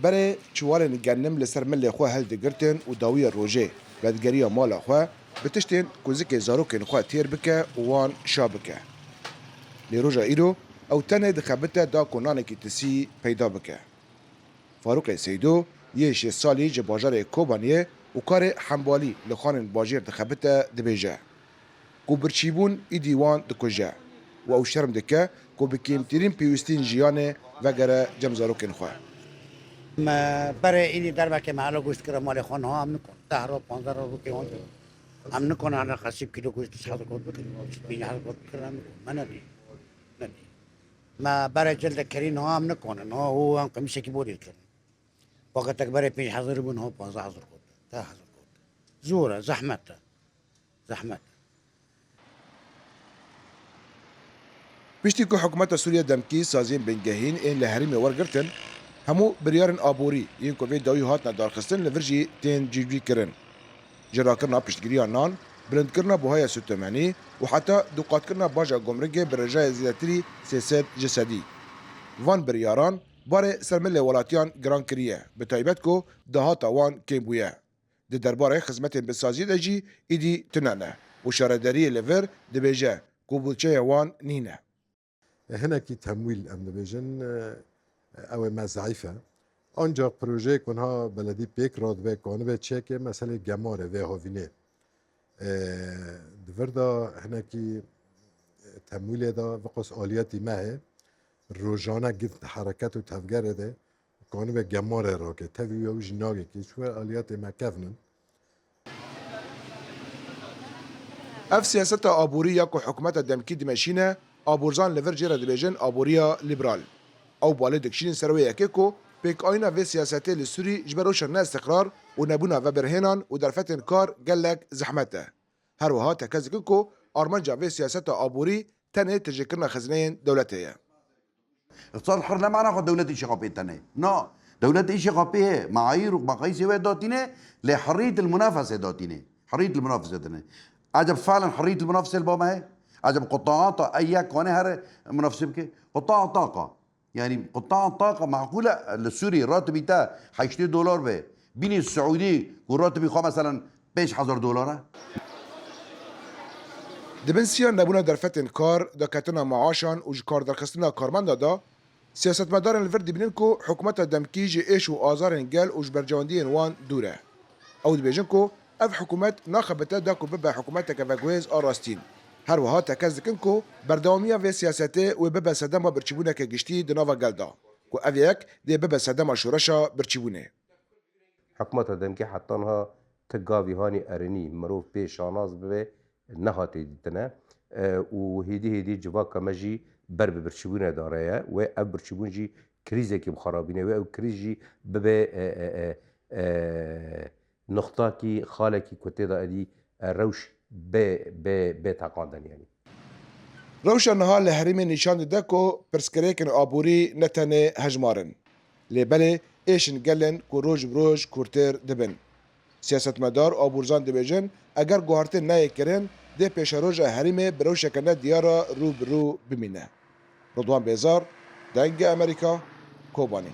برای چوالن گرنم لسر مل خو هل دگرتن و داوی روژه بدگریا مال خو بتشتن کوزک زاروکن خو تیر بکه وان شابکه لیروژا ایرو او تنه دخبته دا کنانه کی تسی پیدا بکه فاروق سیدو یه 6 سالی جه باجار کوبانیه و کار حنبالی لخانن باجر دخبته دبیجه کو برچیبون ای دیوان دکجه و او شرم دکه کو بکیمترین پیوستین جیانه وگره جمزاروکن خواه ما برای اینی در وقت محلا گوشت کرده مال خانه ها هم نکن 10 رو 15 رو که اون هم نکنه انا خاصی کیلو گوشت 100 کرد بکنیم 20 کرد من ندی ما برای جلد کرین ها هم نکنه نه هو هم کمیشه کی بودید کرد وقت تک برای 5000 بون ها 15000 کرد 10000 کرد زوره زحمت پشتی که حکومت سوریه دمکی سازین بنگهین این لحریم ورگرتن همو بریارن آبوری این که داوی هات ندارخستن لورجی تین جیجوی کرن جرا کرنا پشتگیری نان بلند کرنا بوهای سوتمانی و حتی دوقات کرنا باجا گمرگه برجای زیادتری سیاست جسدی وان بریاران باره سرمل ولاتیان گران کریه به تایبت کو دهاتا وان کم بویه ده درباره خدمت بسازی دجی ایدی تنانه و شارداری لور دبیجه کو بولچه وان نینه هنا کی تمویل ام دبیجن او ما ضعیفه آنجا پروژه کنها بلدی پیک راد به کنه به چه که مثلا گماره و هاوینه دوردا هنا کی تمویل دا وقص آلیاتی ماه روزانه گفت حرکت و تفگر ده کنه به گماره را که توی و جناگی که شو آلیات ما کفنن اف سیاست آبوری یا که حکومت دمکی دمشینه آبورزان لور جیره دبیجن آبوریا لیبرال او باله دکشین سروی یکی کو پیک آینا و سیاستی لسوری جبروش نه استقرار و نبونا و برهنان و درفتن کار گلک زحمته هر وها تکزک کو آرمانجا و سیاست آبوری تنه تجکرنا خزنه دولته اقتصاد الحر لا معناه دولة إشقاقية تانية، لا دولة إشقاقية معايير ومقاييس داتينه لحرية المنافسة داتينه، حرية المنافسة داتينه. عجب فعلا حرية المنافسة البوما هي، عجب قطاعات أي كونه هر منافسة بك قطاع طاقة، يعني قطاع طاقة معقولة السوري راتب بتاعه $2 به، بين السعودي والراتب يخو مثلا $5000. دبنسیان نبونا درفتن کار دکتنا معاشان و کار درخستنا کارمند دا سیاست مدارن الفرد بینن کو حکومت دمکی جی ایش و آزارن گل و جبرجاندین وان دوره او دبیجن کو اف حکومت ناخبته دا کو ببا حکومت کفاگویز آراستین هر وها تکزدکن کو بردوامیا و سیاسته و ببا صدما برچبونه که گشتی دناوا گلدا کو اف یک دی ببا صدما شورشا برچبونه حکومت دمکی حتانها تقاوی هانی ارنی مروف به شاناز به نهاتی دیتنه و هیدی جوا کمجی برچبونه داره و اب برچبون جی کریزه که بخرابینه و او کریز جی به نقطه کی خاله کی کته دادی روش به تقاندن یعنی روشا نهال لحریم نشان ده کو پرسکریکن آبوری نتنه هجمارن لبله ایشن گلن کو روج بروج کورتر دبن سیاست مدار آبورزان دبیجن اگر گوهرته نایه کرن ده پیش روژ حریم برو شکنه دیارا رو برو بمینه رضوان بیزار دنگ امریکا کوبانی